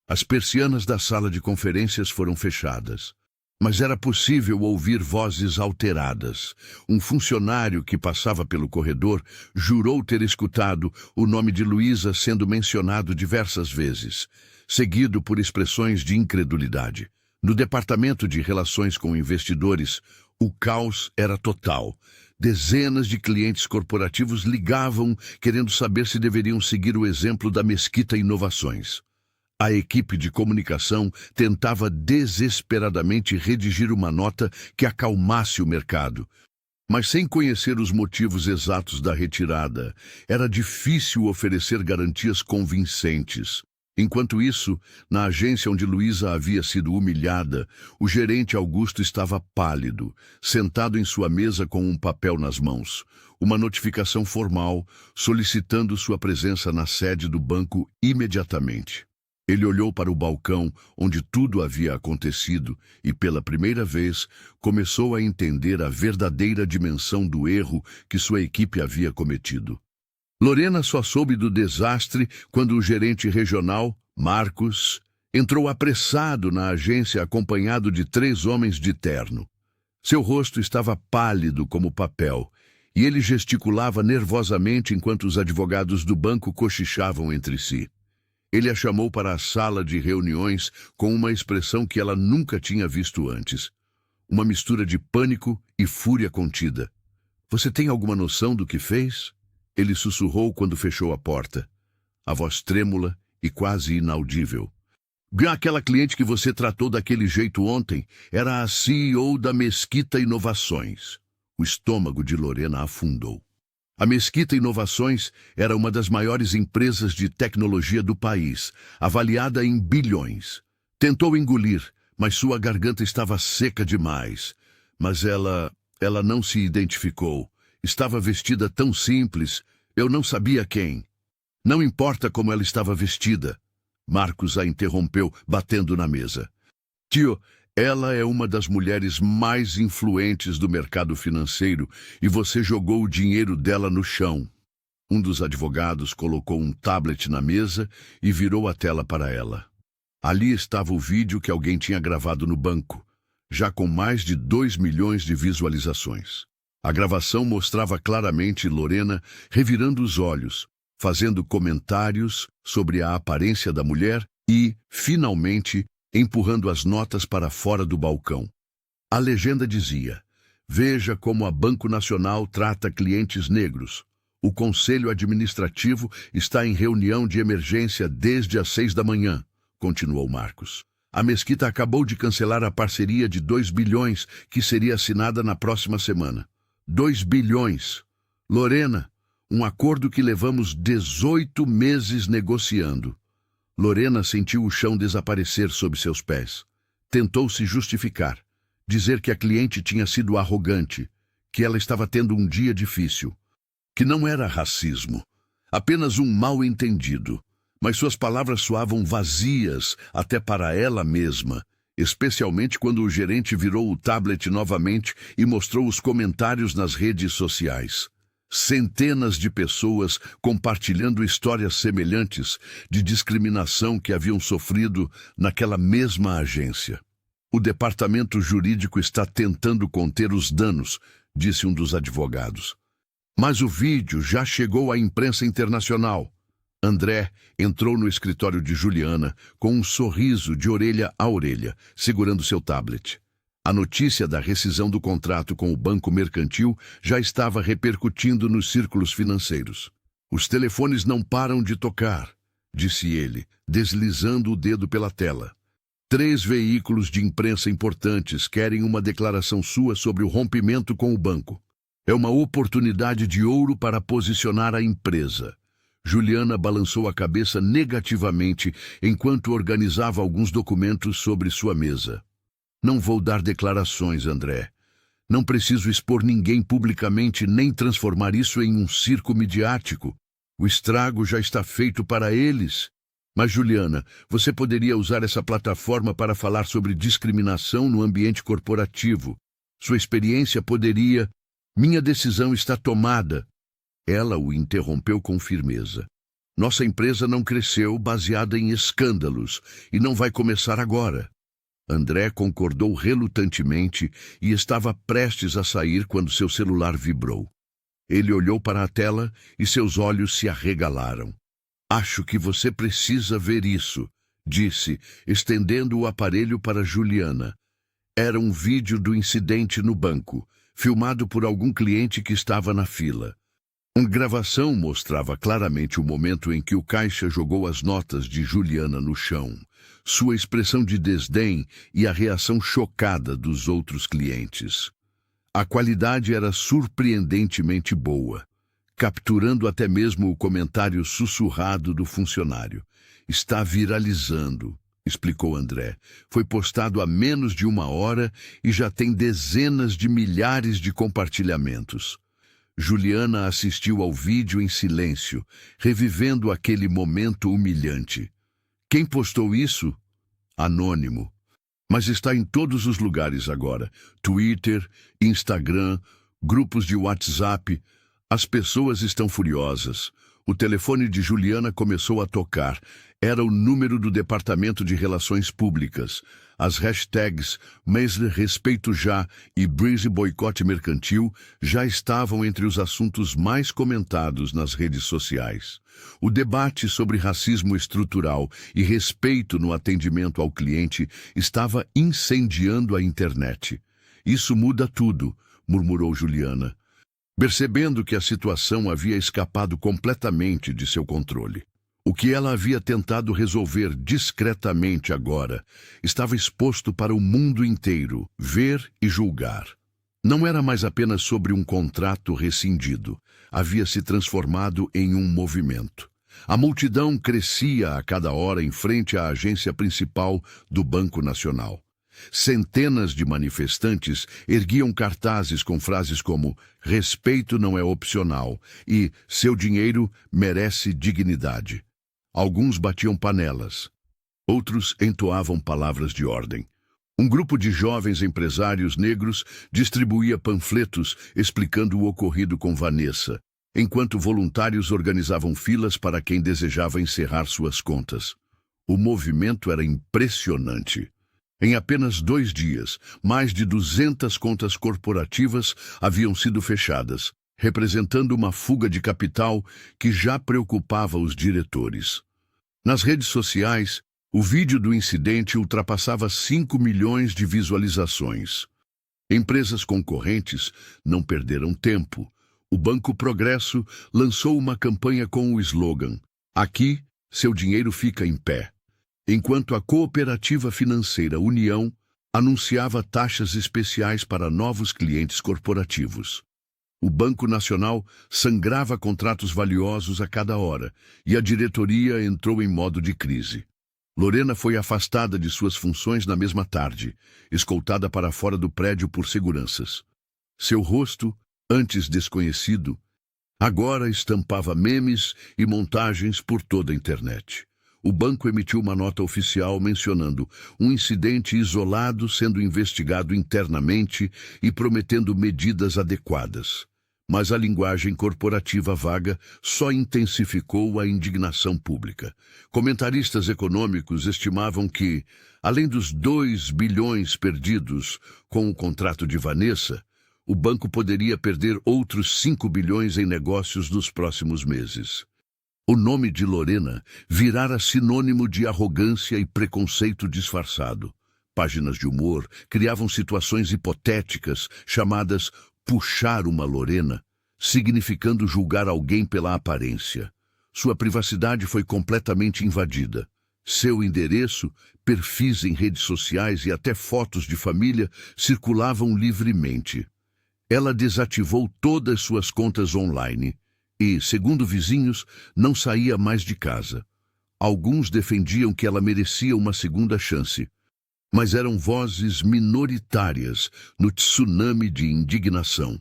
As persianas da sala de conferências foram fechadas. Mas era possível ouvir vozes alteradas. Um funcionário que passava pelo corredor jurou ter escutado o nome de Luísa sendo mencionado diversas vezes, seguido por expressões de incredulidade. No departamento de relações com investidores, o caos era total. Dezenas de clientes corporativos ligavam querendo saber se deveriam seguir o exemplo da Mesquita Inovações. A equipe de comunicação tentava desesperadamente redigir uma nota que acalmasse o mercado. Mas sem conhecer os motivos exatos da retirada, era difícil oferecer garantias convincentes. Enquanto isso, na agência onde Luísa havia sido humilhada, o gerente Augusto estava pálido, sentado em sua mesa com um papel nas mãos. Uma notificação formal solicitando sua presença na sede do banco imediatamente. Ele olhou para o balcão onde tudo havia acontecido e, pela primeira vez, começou a entender a verdadeira dimensão do erro que sua equipe havia cometido. Lorena só soube do desastre quando o gerente regional, Marcos, entrou apressado na agência acompanhado de 3 homens de terno. Seu rosto estava pálido como papel e ele gesticulava nervosamente enquanto os advogados do banco cochichavam entre si. Ele a chamou para a sala de reuniões com uma expressão que ela nunca tinha visto antes. Uma mistura de pânico e fúria contida. "Você tem alguma noção do que fez?" Ele sussurrou quando fechou a porta. A voz trêmula e quase inaudível. "Aquela cliente que você tratou daquele jeito ontem era a CEO da Mesquita Inovações." O estômago de Lorena afundou. A Mesquita Inovações era uma das maiores empresas de tecnologia do país, avaliada em bilhões. Tentou engolir, mas sua garganta estava seca demais. Mas ela não se identificou. Estava vestida tão simples, eu não sabia quem. "Não importa como ela estava vestida." Marcos a interrompeu, batendo na mesa. "Tio, ela é uma das mulheres mais influentes do mercado financeiro e você jogou o dinheiro dela no chão." Um dos advogados colocou um tablet na mesa e virou a tela para ela. Ali estava o vídeo que alguém tinha gravado no banco, já com mais de 2 milhões de visualizações. A gravação mostrava claramente Lorena revirando os olhos, fazendo comentários sobre a aparência da mulher e, finalmente, empurrando as notas para fora do balcão. A legenda dizia: "Veja como a Banco Nacional trata clientes negros. O Conselho Administrativo está em reunião de emergência desde as 6 da manhã", continuou Marcos. A Mesquita acabou de cancelar a parceria de 2 bilhões que seria assinada na próxima semana. 2 bilhões. Lorena, um acordo que levamos 18 meses negociando. Lorena sentiu o chão desaparecer sob seus pés. Tentou se justificar, dizer que a cliente tinha sido arrogante, que ela estava tendo um dia difícil, que não era racismo, apenas um mal-entendido. Mas suas palavras soavam vazias até para ela mesma, especialmente quando o gerente virou o tablet novamente e mostrou os comentários nas redes sociais. Centenas de pessoas compartilhando histórias semelhantes de discriminação que haviam sofrido naquela mesma agência. O departamento jurídico está tentando conter os danos, disse um dos advogados. Mas o vídeo já chegou à imprensa internacional. André entrou no escritório de Juliana com um sorriso de orelha a orelha, segurando seu tablet. A notícia da rescisão do contrato com o Banco Mercantil já estava repercutindo nos círculos financeiros. Os telefones não param de tocar, disse ele, deslizando o dedo pela tela. 3 veículos de imprensa importantes querem uma declaração sua sobre o rompimento com o banco. É uma oportunidade de ouro para posicionar a empresa. Juliana balançou a cabeça negativamente enquanto organizava alguns documentos sobre sua mesa. Não vou dar declarações, André. Não preciso expor ninguém publicamente nem transformar isso em um circo midiático. O estrago já está feito para eles. Mas, Juliana, você poderia usar essa plataforma para falar sobre discriminação no ambiente corporativo. Sua experiência poderia... Minha decisão está tomada. Ela o interrompeu com firmeza. Nossa empresa não cresceu baseada em escândalos e não vai começar agora. André concordou relutantemente e estava prestes a sair quando seu celular vibrou. Ele olhou para a tela e seus olhos se arregalaram. Acho que você precisa ver isso, disse, estendendo o aparelho para Juliana. Era um vídeo do incidente no banco, filmado por algum cliente que estava na fila. A gravação mostrava claramente o momento em que o caixa jogou as notas de Juliana no chão, sua expressão de desdém e a reação chocada dos outros clientes. A qualidade era surpreendentemente boa, capturando até mesmo o comentário sussurrado do funcionário. Está viralizando, explicou André. Foi postado há menos de 1 hora e já tem dezenas de milhares de compartilhamentos. Juliana assistiu ao vídeo em silêncio, revivendo aquele momento humilhante. Quem postou isso? Anônimo. Mas está em todos os lugares agora. Twitter, Instagram, grupos de WhatsApp. As pessoas estão furiosas. O telefone de Juliana começou a tocar. Era o número do Departamento de Relações Públicas. As hashtags Mesle Respeito Já e Breeze Boicote Mercantil já estavam entre os assuntos mais comentados nas redes sociais. O debate sobre racismo estrutural e respeito no atendimento ao cliente estava incendiando a internet. Isso muda tudo, murmurou Juliana, percebendo que a situação havia escapado completamente de seu controle. O que ela havia tentado resolver discretamente agora estava exposto para o mundo inteiro ver e julgar. Não era mais apenas sobre um contrato rescindido. Havia se transformado em um movimento. A multidão crescia a cada hora em frente à agência principal do Banco Nacional. Centenas de manifestantes erguiam cartazes com frases como "Respeito não é opcional" e "Seu dinheiro merece dignidade". Alguns batiam panelas, outros entoavam palavras de ordem. Um grupo de jovens empresários negros distribuía panfletos explicando o ocorrido com Vanessa, enquanto voluntários organizavam filas para quem desejava encerrar suas contas. O movimento era impressionante. Em apenas 2 dias, mais de 200 contas corporativas haviam sido fechadas, representando uma fuga de capital que já preocupava os diretores. Nas redes sociais, o vídeo do incidente ultrapassava 5 milhões de visualizações. Empresas concorrentes não perderam tempo. O Banco Progresso lançou uma campanha com o slogan "Aqui, seu dinheiro fica em pé". enquanto a cooperativa financeira União anunciava taxas especiais para novos clientes corporativos. O Banco Nacional sangrava contratos valiosos a cada hora e a diretoria entrou em modo de crise. Lorena foi afastada de suas funções na mesma tarde, escoltada para fora do prédio por seguranças. Seu rosto, antes desconhecido, agora estampava memes e montagens por toda a internet. O banco emitiu uma nota oficial mencionando um incidente isolado sendo investigado internamente e prometendo medidas adequadas. Mas a linguagem corporativa vaga só intensificou a indignação pública. Comentaristas econômicos estimavam que, além dos 2 bilhões perdidos com o contrato de Vanessa, o banco poderia perder outros 5 bilhões em negócios nos próximos meses. O nome de Lorena virara sinônimo de arrogância e preconceito disfarçado. Páginas de humor criavam situações hipotéticas chamadas puxar uma Lorena, significando julgar alguém pela aparência. Sua privacidade foi completamente invadida. Seu endereço, perfis em redes sociais e até fotos de família circulavam livremente. Ela desativou todas suas contas online e, segundo vizinhos, não saía mais de casa. Alguns defendiam que ela merecia uma segunda chance, mas eram vozes minoritárias no tsunami de indignação.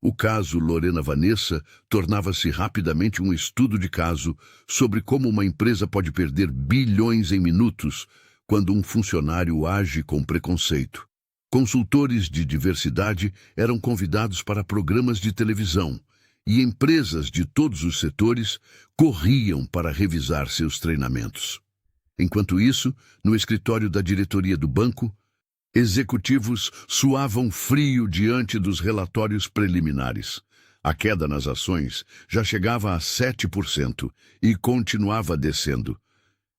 O caso Lorena Vanessa tornava-se rapidamente um estudo de caso sobre como uma empresa pode perder bilhões em minutos quando um funcionário age com preconceito. Consultores de diversidade eram convidados para programas de televisão e empresas de todos os setores corriam para revisar seus treinamentos. Enquanto isso, no escritório da diretoria do banco, executivos suavam frio diante dos relatórios preliminares. A queda nas ações já chegava a 7% e continuava descendo.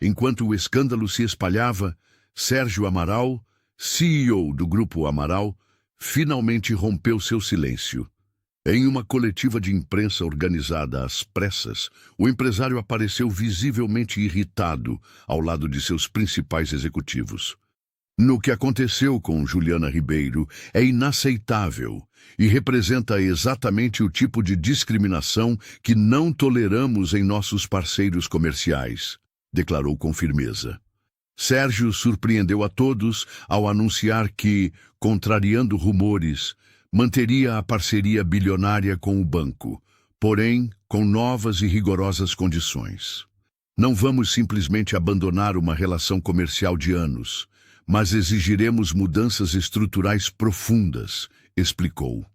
Enquanto o escândalo se espalhava, Sérgio Amaral, CEO do Grupo Amaral, finalmente rompeu seu silêncio. Em uma coletiva de imprensa organizada às pressas, o empresário apareceu visivelmente irritado ao lado de seus principais executivos. No que aconteceu com Juliana Ribeiro é inaceitável e representa exatamente o tipo de discriminação que não toleramos em nossos parceiros comerciais, declarou com firmeza. Sérgio surpreendeu a todos ao anunciar que, contrariando rumores, manteria a parceria bilionária com o banco, porém com novas e rigorosas condições. Não vamos simplesmente abandonar uma relação comercial de anos, mas exigiremos mudanças estruturais profundas, explicou.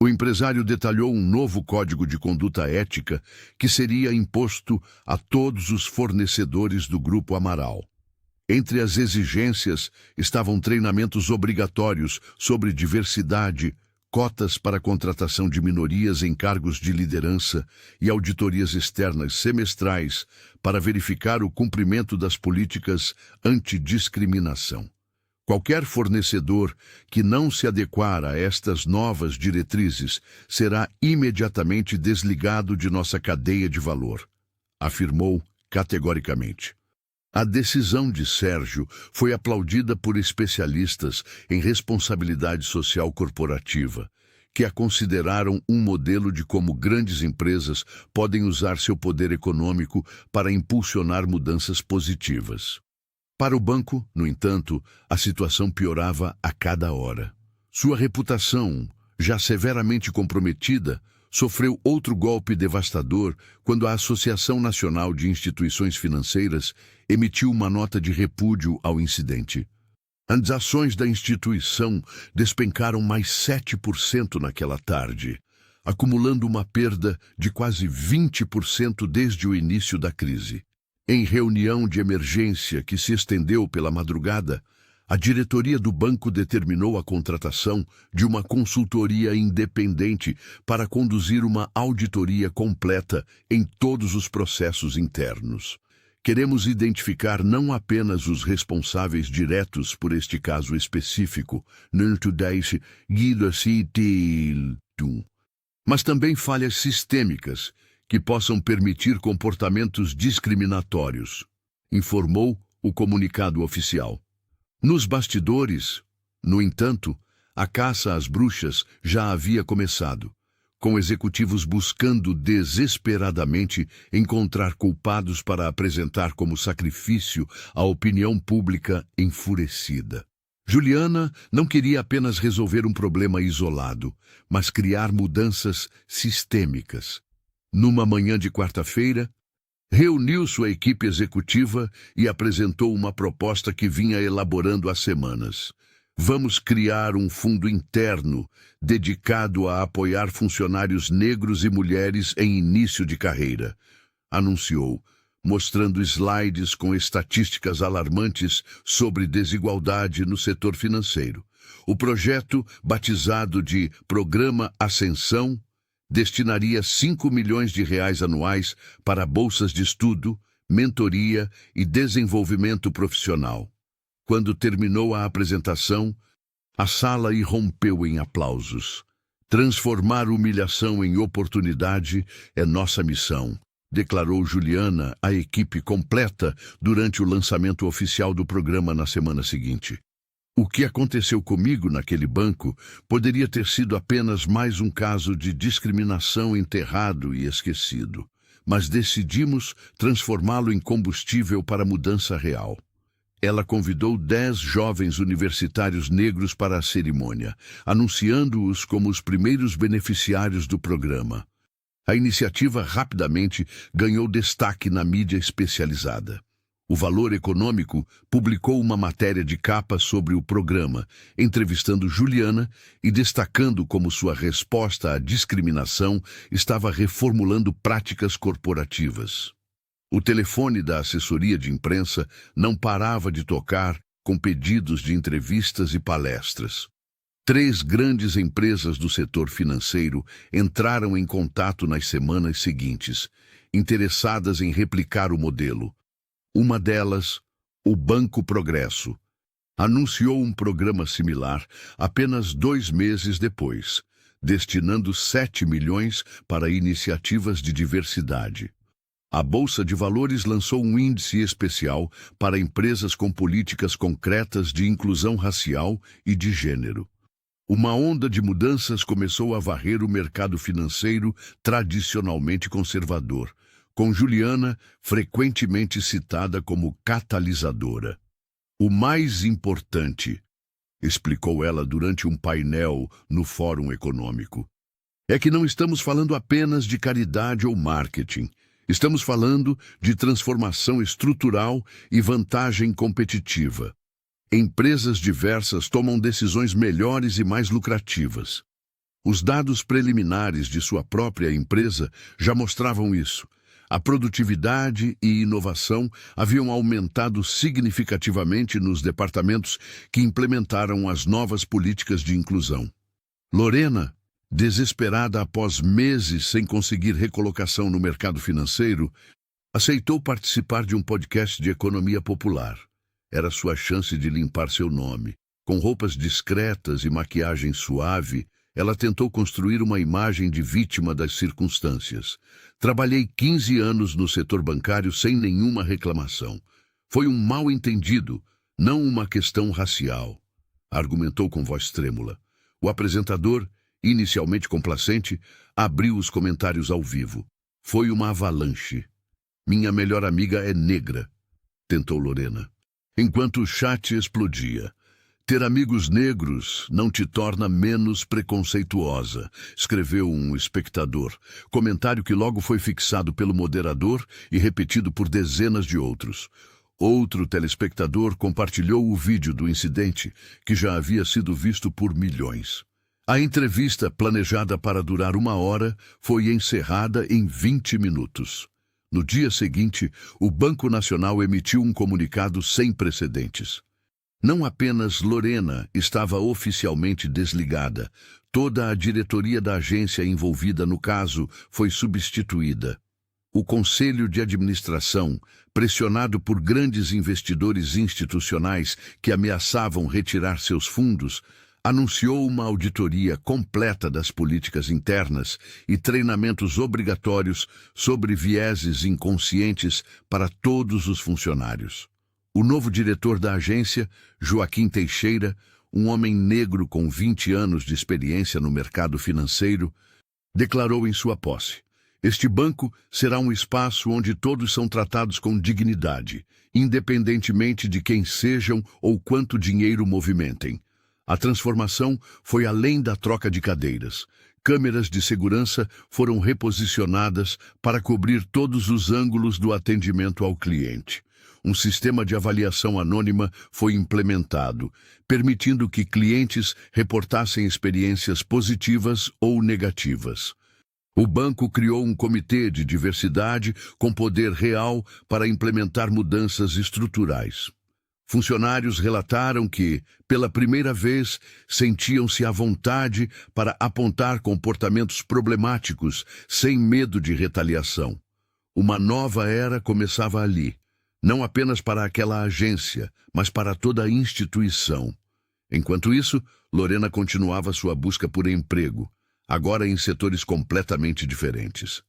O empresário detalhou um novo código de conduta ética que seria imposto a todos os fornecedores do Grupo Amaral. Entre as exigências estavam treinamentos obrigatórios sobre diversidade, cotas para contratação de minorias em cargos de liderança e auditorias externas semestrais para verificar o cumprimento das políticas antidiscriminação. Qualquer fornecedor que não se adequar a estas novas diretrizes será imediatamente desligado de nossa cadeia de valor, afirmou categoricamente. A decisão de Sérgio foi aplaudida por especialistas em responsabilidade social corporativa, que a consideraram um modelo de como grandes empresas podem usar seu poder econômico para impulsionar mudanças positivas. Para o banco, no entanto, a situação piorava a cada hora. Sua reputação, já severamente comprometida, sofreu outro golpe devastador quando a Associação Nacional de Instituições Financeiras emitiu uma nota de repúdio ao incidente. As ações da instituição despencaram mais 7% naquela tarde, acumulando uma perda de quase 20% desde o início da crise. Em reunião de emergência que se estendeu pela madrugada, a diretoria do banco determinou a contratação de uma consultoria independente para conduzir uma auditoria completa em todos os processos internos. Queremos identificar não apenas os responsáveis diretos por este caso específico, mas também falhas sistêmicas que possam permitir comportamentos discriminatórios, informou o comunicado oficial. Nos bastidores, no entanto, a caça às bruxas já havia começado, com executivos buscando desesperadamente encontrar culpados para apresentar como sacrifício à opinião pública enfurecida. Juliana não queria apenas resolver um problema isolado, mas criar mudanças sistêmicas. Numa manhã de quarta-feira, reuniu sua equipe executiva e apresentou uma proposta que vinha elaborando há semanas. Vamos criar um fundo interno dedicado a apoiar funcionários negros e mulheres em início de carreira, anunciou, mostrando slides com estatísticas alarmantes sobre desigualdade no setor financeiro. O projeto, batizado de Programa Ascensão, destinaria R$ 5 milhões anuais para bolsas de estudo, mentoria e desenvolvimento profissional. Quando terminou a apresentação, a sala irrompeu em aplausos. Transformar humilhação em oportunidade é nossa missão, declarou Juliana à equipe completa durante o lançamento oficial do programa na semana seguinte. O que aconteceu comigo naquele banco poderia ter sido apenas mais um caso de discriminação enterrado e esquecido, mas decidimos transformá-lo em combustível para a mudança real. Ela convidou 10 jovens universitários negros para a cerimônia, anunciando-os como os primeiros beneficiários do programa. A iniciativa rapidamente ganhou destaque na mídia especializada. O Valor Econômico publicou uma matéria de capa sobre o programa, entrevistando Juliana e destacando como sua resposta à discriminação estava reformulando práticas corporativas. O telefone da assessoria de imprensa não parava de tocar com pedidos de entrevistas e palestras. 3 grandes empresas do setor financeiro entraram em contato nas semanas seguintes, interessadas em replicar o modelo. Uma delas, o Banco Progresso, anunciou um programa similar apenas 2 meses depois, destinando 7 milhões para iniciativas de diversidade. A Bolsa de Valores lançou um índice especial para empresas com políticas concretas de inclusão racial e de gênero. Uma onda de mudanças começou a varrer o mercado financeiro tradicionalmente conservador, com Juliana frequentemente citada como catalisadora. O mais importante, explicou ela durante um painel no Fórum Econômico, é que não estamos falando apenas de caridade ou marketing. Estamos falando de transformação estrutural e vantagem competitiva. Empresas diversas tomam decisões melhores e mais lucrativas. Os dados preliminares de sua própria empresa já mostravam isso. A produtividade e inovação haviam aumentado significativamente nos departamentos que implementaram as novas políticas de inclusão. Lorena, desesperada após meses sem conseguir recolocação no mercado financeiro, aceitou participar de um podcast de economia popular. Era sua chance de limpar seu nome. Com roupas discretas e maquiagem suave, ela tentou construir uma imagem de vítima das circunstâncias. Trabalhei 15 anos no setor bancário sem nenhuma reclamação. Foi um mal-entendido, não uma questão racial, argumentou com voz trêmula. O apresentador, inicialmente complacente, abriu os comentários ao vivo. Foi uma avalanche. Minha melhor amiga é negra, tentou Lorena. Enquanto o chat explodia. Ter amigos negros não te torna menos preconceituosa, escreveu um espectador, comentário que logo foi fixado pelo moderador e repetido por dezenas de outros. Outro telespectador compartilhou o vídeo do incidente, que já havia sido visto por milhões. A entrevista, planejada para durar 1 hora, foi encerrada em 20 minutos. No dia seguinte, o Banco Nacional emitiu um comunicado sem precedentes. Não apenas Lorena estava oficialmente desligada, toda a diretoria da agência envolvida no caso foi substituída. O Conselho de Administração, pressionado por grandes investidores institucionais que ameaçavam retirar seus fundos, anunciou uma auditoria completa das políticas internas e treinamentos obrigatórios sobre vieses inconscientes para todos os funcionários. O novo diretor da agência, Joaquim Teixeira, um homem negro com 20 anos de experiência no mercado financeiro, declarou em sua posse: "Este banco será um espaço onde todos são tratados com dignidade, independentemente de quem sejam ou quanto dinheiro movimentem." A transformação foi além da troca de cadeiras. Câmeras de segurança foram reposicionadas para cobrir todos os ângulos do atendimento ao cliente. Um sistema de avaliação anônima foi implementado, permitindo que clientes reportassem experiências positivas ou negativas. O banco criou um comitê de diversidade com poder real para implementar mudanças estruturais. Funcionários relataram que, pela primeira vez, sentiam-se à vontade para apontar comportamentos problemáticos sem medo de retaliação. Uma nova era começava ali, não apenas para aquela agência, mas para toda a instituição. Enquanto isso, Lorena continuava sua busca por emprego, agora em setores completamente diferentes.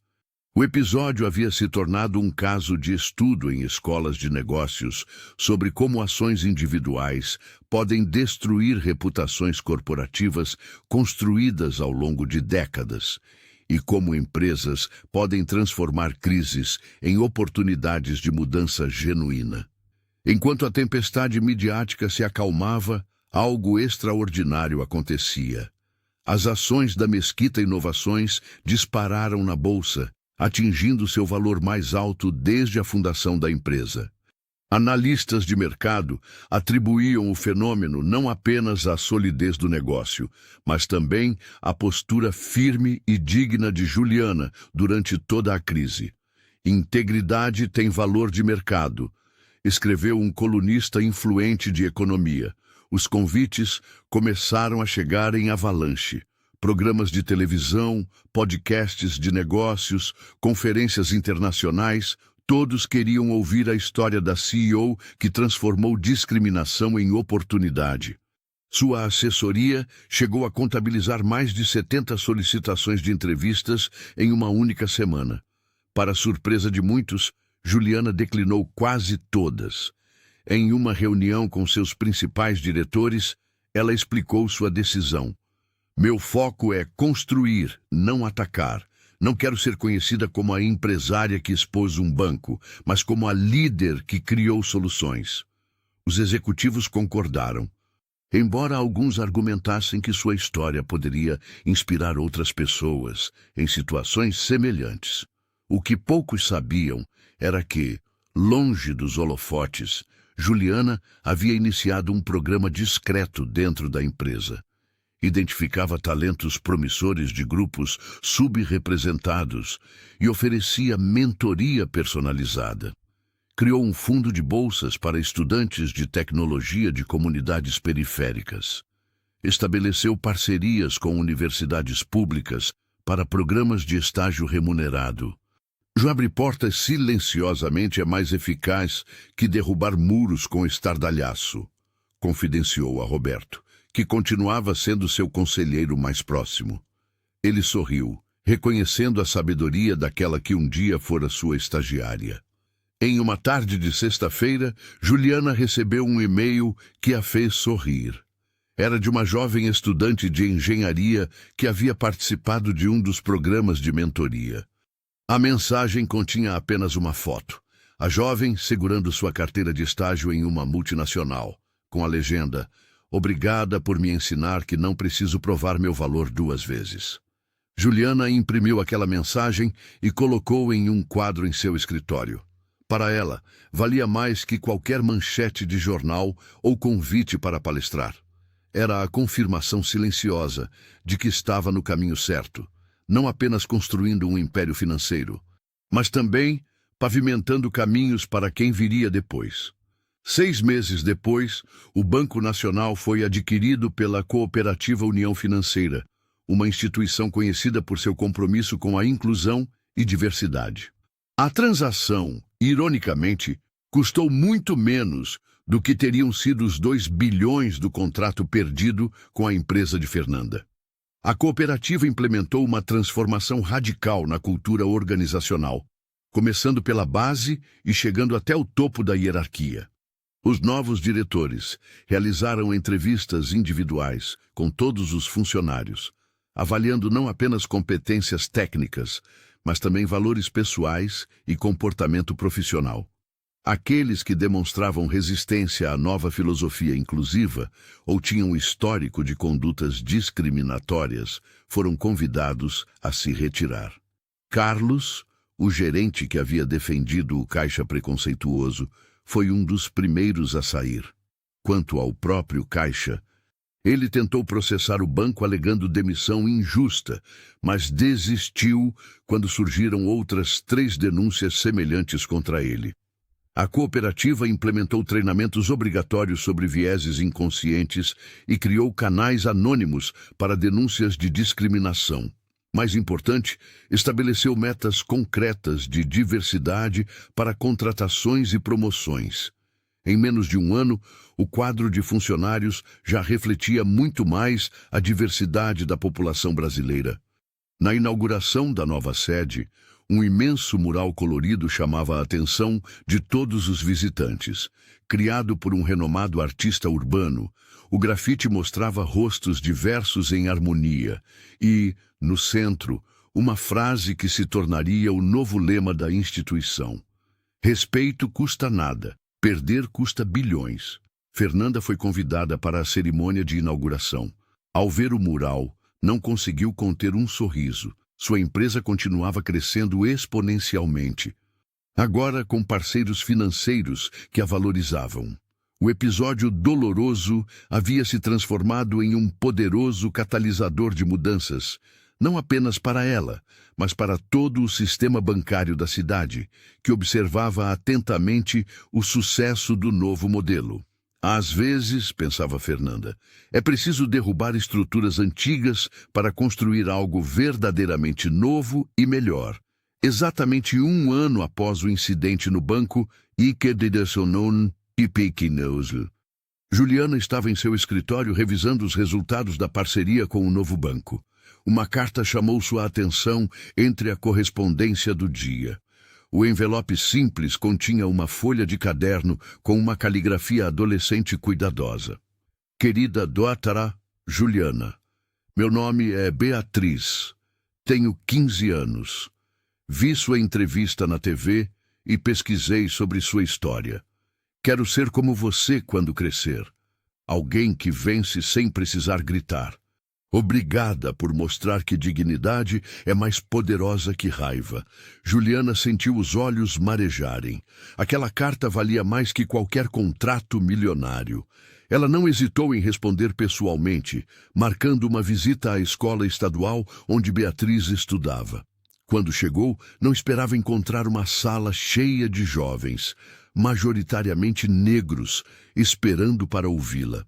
O episódio havia se tornado um caso de estudo em escolas de negócios sobre como ações individuais podem destruir reputações corporativas construídas ao longo de décadas e como empresas podem transformar crises em oportunidades de mudança genuína. Enquanto a tempestade midiática se acalmava, algo extraordinário acontecia. As ações da Mesquita Inovações dispararam na bolsa, atingindo seu valor mais alto desde a fundação da empresa. Analistas de mercado atribuíam o fenômeno não apenas à solidez do negócio, mas também à postura firme e digna de Juliana durante toda a crise. "Integridade tem valor de mercado", escreveu um colunista influente de economia. Os convites começaram a chegar em avalanche. Programas de televisão, podcasts de negócios, conferências internacionais, todos queriam ouvir a história da CEO que transformou discriminação em oportunidade. Sua assessoria chegou a contabilizar mais de 70 solicitações de entrevistas em uma única semana. Para surpresa de muitos, Juliana declinou quase todas. Em uma reunião com seus principais diretores, ela explicou sua decisão. "Meu foco é construir, não atacar. Não quero ser conhecida como a empresária que expôs um banco, mas como a líder que criou soluções." Os executivos concordaram, embora alguns argumentassem que sua história poderia inspirar outras pessoas em situações semelhantes. O que poucos sabiam era que, longe dos holofotes, Juliana havia iniciado um programa discreto dentro da empresa. Identificava talentos promissores de grupos subrepresentados e oferecia mentoria personalizada. Criou um fundo de bolsas para estudantes de tecnologia de comunidades periféricas. Estabeleceu parcerias com universidades públicas para programas de estágio remunerado. "O abre portas silenciosamente é mais eficaz que derrubar muros com estardalhaço", confidenciou a Roberto, que continuava sendo seu conselheiro mais próximo. Ele sorriu, reconhecendo a sabedoria daquela que um dia fora sua estagiária. Em uma tarde de sexta-feira, Juliana recebeu um e-mail que a fez sorrir. Era de uma jovem estudante de engenharia que havia participado de um dos programas de mentoria. A mensagem continha apenas uma foto. A jovem segurando sua carteira de estágio em uma multinacional, com a legenda: "Obrigada por me ensinar que não preciso provar meu valor 2 vezes." Juliana imprimiu aquela mensagem e colocou em um quadro em seu escritório. Para ela, valia mais que qualquer manchete de jornal ou convite para palestrar. Era a confirmação silenciosa de que estava no caminho certo, não apenas construindo um império financeiro, mas também pavimentando caminhos para quem viria depois. 6 meses depois, o Banco Nacional foi adquirido pela Cooperativa União Financeira, uma instituição conhecida por seu compromisso com a inclusão e diversidade. A transação, ironicamente, custou muito menos do que teriam sido os 2 bilhões do contrato perdido com a empresa de Fernanda. A cooperativa implementou uma transformação radical na cultura organizacional, começando pela base e chegando até o topo da hierarquia. Os novos diretores realizaram entrevistas individuais com todos os funcionários, avaliando não apenas competências técnicas, mas também valores pessoais e comportamento profissional. Aqueles que demonstravam resistência à nova filosofia inclusiva ou tinham histórico de condutas discriminatórias foram convidados a se retirar. Carlos, o gerente que havia defendido o caixa preconceituoso, foi um dos primeiros a sair. Quanto ao próprio caixa, ele tentou processar o banco alegando demissão injusta, mas desistiu quando surgiram outras 3 denúncias semelhantes contra ele. A cooperativa implementou treinamentos obrigatórios sobre vieses inconscientes e criou canais anônimos para denúncias de discriminação. Mais importante, estabeleceu metas concretas de diversidade para contratações e promoções. Em menos de um ano, o quadro de funcionários já refletia muito mais a diversidade da população brasileira. Na inauguração da nova sede, um imenso mural colorido chamava a atenção de todos os visitantes. Criado por um renomado artista urbano, o grafite mostrava rostos diversos em harmonia e, no centro, uma frase que se tornaria o novo lema da instituição. Respeito custa nada, perder custa bilhões. Fernanda foi convidada para a cerimônia de inauguração. Ao ver o mural, não conseguiu conter um sorriso. Sua empresa continuava crescendo exponencialmente, agora com parceiros financeiros que a valorizavam. O episódio doloroso havia se transformado em um poderoso catalisador de mudanças, não apenas para ela, mas para todo o sistema bancário da cidade, que observava atentamente o sucesso do novo modelo. Às vezes, pensava Fernanda, é preciso derrubar estruturas antigas para construir algo verdadeiramente novo e melhor. Exatamente um ano após o incidente no banco, Juliana estava em seu escritório revisando os resultados da parceria com o novo banco. Uma carta chamou sua atenção entre a correspondência do dia. O envelope simples continha uma folha de caderno com uma caligrafia adolescente cuidadosa. Querida doutora Juliana, meu nome é Beatriz. Tenho 15 anos. Vi sua entrevista na TV e pesquisei sobre sua história. Quero ser como você quando crescer. Alguém que vence sem precisar gritar. Obrigada por mostrar que dignidade é mais poderosa que raiva. Juliana sentiu os olhos marejarem. Aquela carta valia mais que qualquer contrato milionário. Ela não hesitou em responder pessoalmente, marcando uma visita à escola estadual onde Beatriz estudava. Quando chegou, não esperava encontrar uma sala cheia de jovens, majoritariamente negros, esperando para ouvi-la.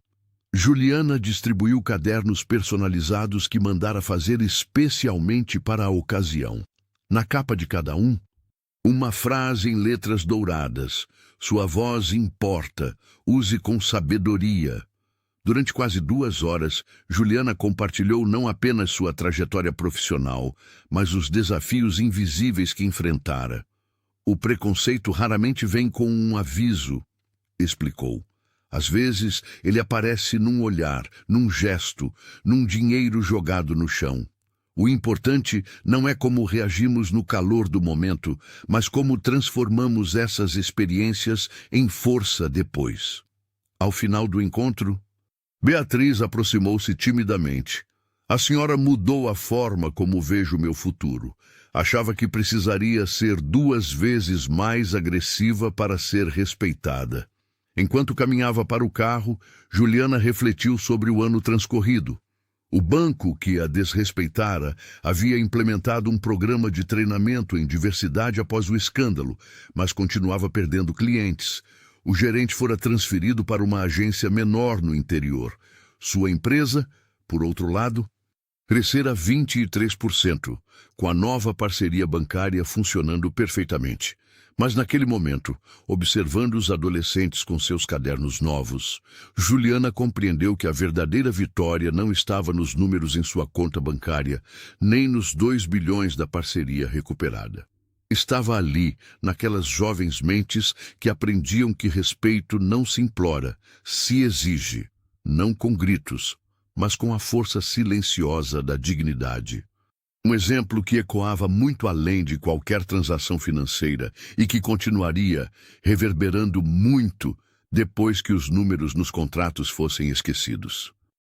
Juliana distribuiu cadernos personalizados que mandara fazer especialmente para a ocasião. Na capa de cada um, uma frase em letras douradas. Sua voz importa, use com sabedoria. Durante quase 2 horas, Juliana compartilhou não apenas sua trajetória profissional, mas os desafios invisíveis que enfrentara. O preconceito raramente vem com um aviso, explicou. Às vezes, ele aparece num olhar, num gesto, num dinheiro jogado no chão. O importante não é como reagimos no calor do momento, mas como transformamos essas experiências em força depois. Ao final do encontro, Beatriz aproximou-se timidamente. A senhora mudou a forma como vejo meu futuro. Achava que precisaria ser 2 vezes mais agressiva para ser respeitada. Enquanto caminhava para o carro, Juliana refletiu sobre o ano transcorrido. O banco que a desrespeitara havia implementado um programa de treinamento em diversidade após o escândalo, mas continuava perdendo clientes. O gerente fora transferido para uma agência menor no interior. Sua empresa, por outro lado, crescera 23%, com a nova parceria bancária funcionando perfeitamente. Mas naquele momento, observando os adolescentes com seus cadernos novos, Juliana compreendeu que a verdadeira vitória não estava nos números em sua conta bancária, nem nos 2 bilhões da parceria recuperada. Estava ali, naquelas jovens mentes que aprendiam que respeito não se implora, se exige, não com gritos, mas com a força silenciosa da dignidade. Um exemplo que ecoava muito além de qualquer transação financeira e que continuaria reverberando muito depois que os números nos contratos fossem esquecidos.